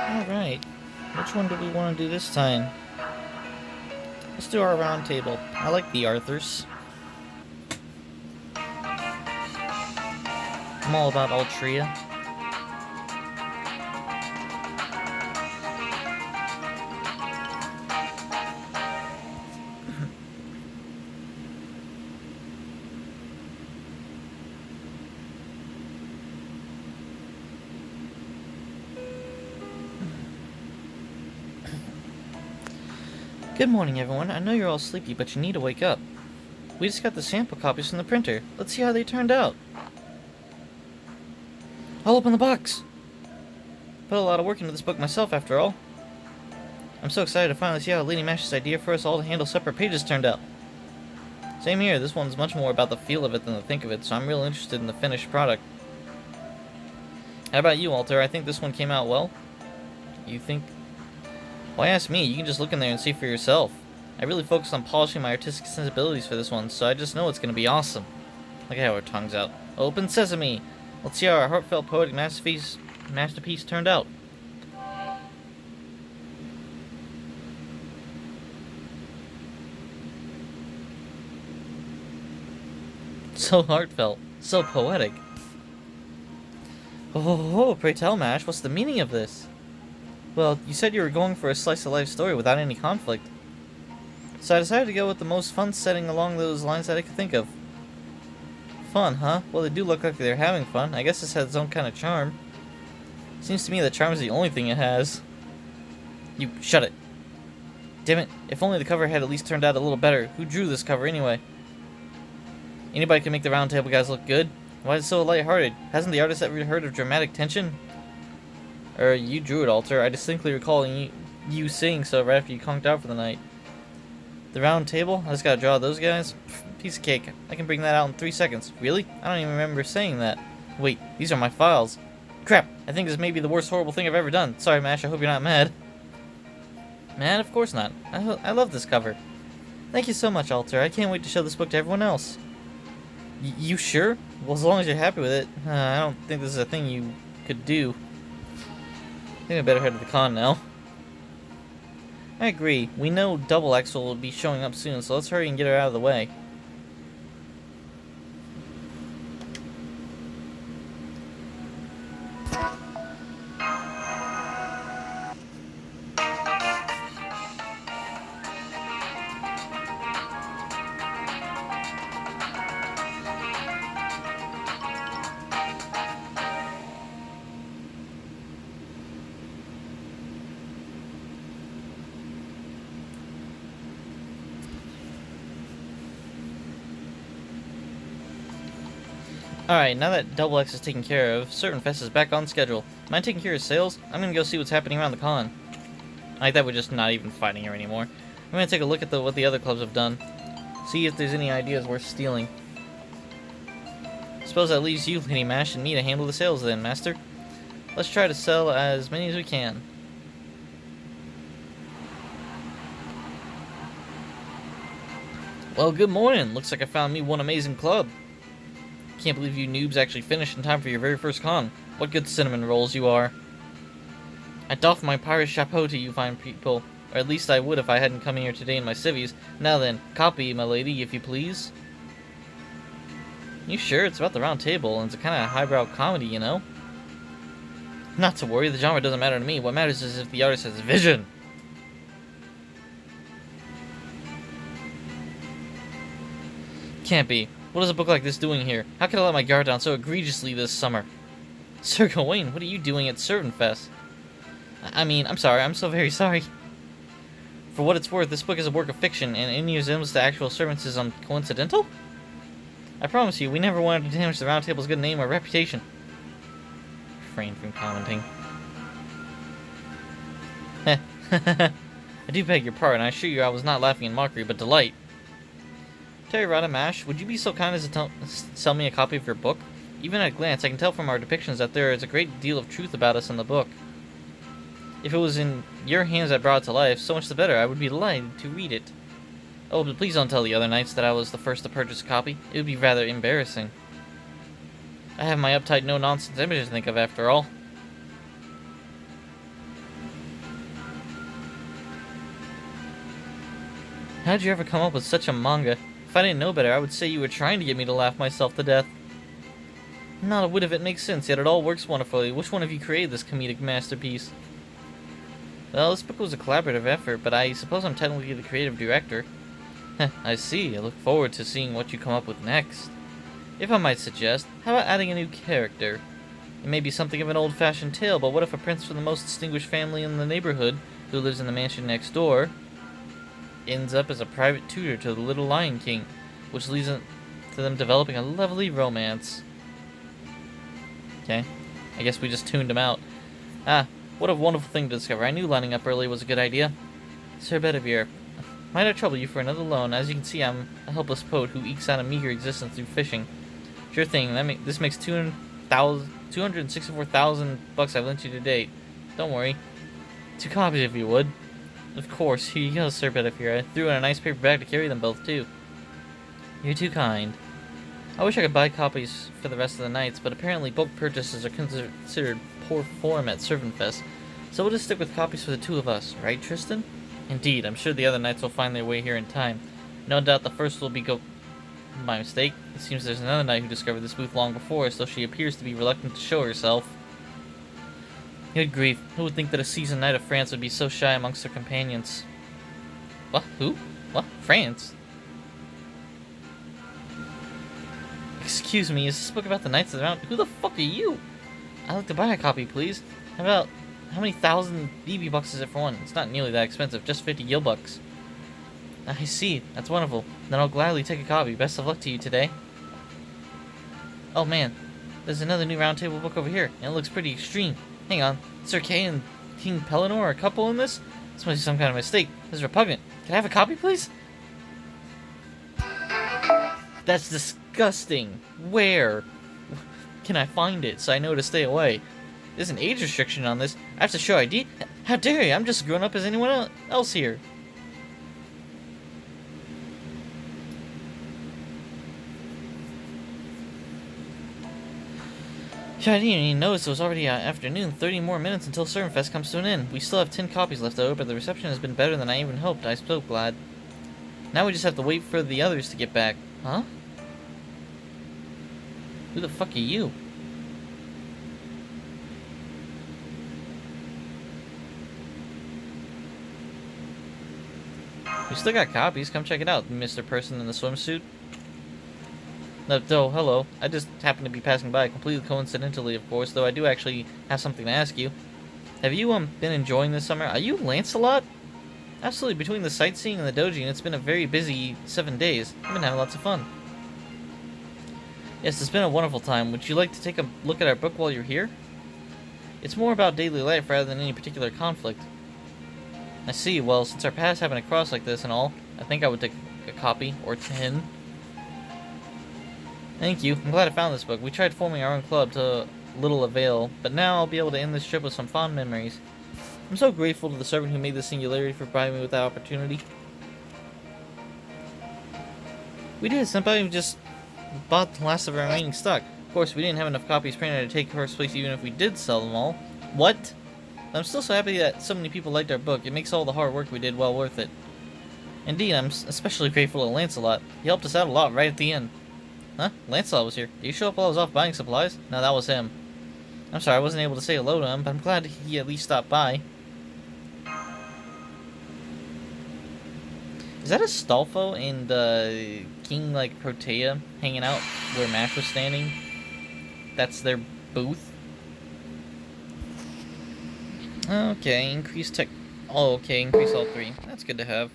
Alright. Which one do we want to do this time? Let's do our round table. I like the Arthurs. I'm all about Altria. Good morning, everyone. I know you're all sleepy, but you need to wake up. We just got the sample copies from the printer. Let's see how they turned out. I'll open the box! Put a lot of work into this book myself, after all. I'm so excited to finally see how Lady Mashie's idea for us all to handle separate pages turned out. Same here, this one's much more about the feel of it than the think of it, so I'm real interested in the finished product. How about you, Alter? I think this one came out well. You think? Why ask me? You can just look in there and see for yourself. I really focused on polishing my artistic sensibilities for this one, so I just know it's going to be awesome. Look at how her tongue's out. Open sesame! Let's see how our heartfelt poetic masterpiece turned out. So heartfelt. So poetic. Oh, pray tell, Mash, what's the meaning of this? Well, you said you were going for a slice-of-life story without any conflict. So I decided to go with the most fun setting along those lines that I could think of. Fun, huh? Well, they do look like they're having fun. I guess this has its own kind of charm. Seems to me that charm is the only thing it has. You, shut it. Damn it, if only the cover had at least turned out a little better. Who drew this cover anyway? Anybody can make the round table guys look good. Why is it so lighthearted? Hasn't the artist ever heard of dramatic tension? You drew it, Alter. I distinctly recall you saying so right after you conked out for the night. The round table? I just gotta draw those guys? Pfft, piece of cake. I can bring that out in 3 seconds. Really? I don't even remember saying that. Wait, these are my files. Crap, I think this may be the worst horrible thing I've ever done. Sorry, Mash, I hope you're not mad. Mad? Of course not. I love this cover. Thank you so much, Alter. I can't wait to show this book to everyone else. You sure? Well, as long as you're happy with it. I don't think this is a thing you could do. I think I better head to the con now. I agree. We know Double X will be showing up soon, so let's hurry and get her out of the way. Alright, now that Double X is taken care of, ServantFes is back on schedule. Mind taking care of sales? I'm gonna go see what's happening around the con. I like that we're just not even fighting her anymore. I'm gonna take a look at what the other clubs have done. See if there's any ideas worth stealing. Suppose that leaves you, Lady Mash, and me to handle the sales then, Master. Let's try to sell as many as we can. Well, good morning. Looks like I found me one amazing club. Can't believe you noobs actually finished in time for your very first con. What good cinnamon rolls you are. I doff my pirate chapeau to you fine people, or at least I would if I hadn't come here today in my civvies. Now then, copy, my lady, if you please. You sure? It's about the round table, and it's a kind of highbrow comedy, you know? Not to worry, the genre doesn't matter to me. What matters is if the artist has vision. Can't be. What is a book like this doing here? How can I let my guard down so egregiously this summer? Sir Gawain, what are you doing at ServantFes? I'm sorry. I'm so very sorry. For what it's worth, this book is a work of fiction, and any resemblance to actual servants is coincidental? I promise you, we never wanted to damage the Round Table's good name or reputation. Refrain from commenting. I do beg your pardon. I assure you I was not laughing in mockery, but delight. Terry Rada Mash, would you be so kind as to sell me a copy of your book? Even at a glance, I can tell from our depictions that there is a great deal of truth about us in the book. If it was in your hands that brought it to life, so much the better. I would be delighted to read it. Oh, but please don't tell the other knights that I was the first to purchase a copy. It would be rather embarrassing. I have my uptight, no-nonsense image to think of, after all. How'd you ever come up with such a manga? If I didn't know better, I would say you were trying to get me to laugh myself to death. Not a whit of it makes sense, yet it all works wonderfully. Which one of you created this comedic masterpiece? Well, this book was a collaborative effort, but I suppose I'm technically the creative director. I see. I look forward to seeing what you come up with next. If I might suggest, how about adding a new character? It may be something of an old-fashioned tale, but what if a prince from the most distinguished family in the neighborhood, who lives in the mansion next door, ends up as a private tutor to the little Lion King, which leads to them developing a lovely romance. Okay, I guess we just tuned him out. Ah, what a wonderful thing to discover. I knew lining up early was a good idea. Sir Bedivere, might I trouble you for another loan? As you can see, I'm a helpless poet who ekes out a meager existence through fishing. Sure thing, this makes 264,000 bucks I've lent you to date. Don't worry. 2 copies if you would. Of course, here you go, Sir Bedivere. I threw in a nice paper bag to carry them both, too. You're too kind. I wish I could buy copies for the rest of the nights, but apparently bulk purchases are considered poor form at ServantFes, so we'll just stick with copies for the 2 of us, right, Tristan? Indeed, I'm sure the other knights will find their way here in time. No doubt the first will be My mistake. It seems there's another knight who discovered this booth long before us, though she appears to be reluctant to show herself. Good grief, who would think that a seasoned knight of France would be so shy amongst her companions? What? Who? What? France? Excuse me, is this book about the Knights of the Round? Who the fuck are you? I'd like to buy a copy, please. How many thousand BB bucks is it for one? It's not nearly that expensive, just 50 gil bucks. I see, that's wonderful. Then I'll gladly take a copy. Best of luck to you today. Oh man, there's another new round table book over here, and it looks pretty extreme. Hang on, Sir Kay and King Pellinor are a couple in this? This must be some kind of mistake. This is repugnant. Can I have a copy, please? That's disgusting. Where? Can I find it so I know to stay away? There's an age restriction on this. I have to show ID? How dare you? I'm just as grown up as anyone else here. Yeah, I didn't even notice it was already afternoon. 30 more minutes until ServantFes comes to an end. We still have 10 copies left over, but the reception has been better than I even hoped. I'm so glad. Now we just have to wait for the others to get back. Huh? Who the fuck are you? We still got copies. Come check it out, Mr. Person in the swimsuit. No, hello. I just happened to be passing by, completely coincidentally, of course, though I do actually have something to ask you. Have you, been enjoying this summer? Are you Lancelot? Absolutely, between the sightseeing and the doji, it's been a very busy 7 days. I've been having lots of fun. Yes, it's been a wonderful time. Would you like to take a look at our book while you're here? It's more about daily life rather than any particular conflict. I see. Well, since our paths happen to cross like this and all, I think I would take a copy, or 10. Thank you. I'm glad I found this book. We tried forming our own club to little avail, but now I'll be able to end this trip with some fond memories. I'm so grateful to the servant who made this singularity for providing me with that opportunity. We did. Somebody just bought the last of our remaining stock. Of course, we didn't have enough copies printed to take first place even if we did sell them all. What? I'm still so happy that so many people liked our book. It makes all the hard work we did well worth it. Indeed, I'm especially grateful to Lancelot. He helped us out a lot right at the end. Huh? Lancelot was here. Did you show up while I was off buying supplies? No, that was him. I'm sorry I wasn't able to say hello to him, but I'm glad he at least stopped by. Is that Astolfo and King, Protea hanging out where Mashie was standing? That's their booth? Okay, increase tech... Oh, okay, increase all 3. That's good to have.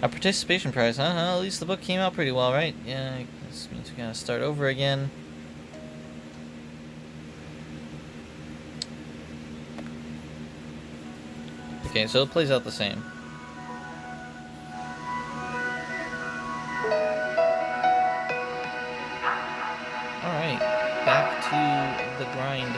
A participation prize, huh? Well, at least the book came out pretty well, right? Yeah, this means we gotta start over again. Okay, so it plays out the same. Alright, back to the grind.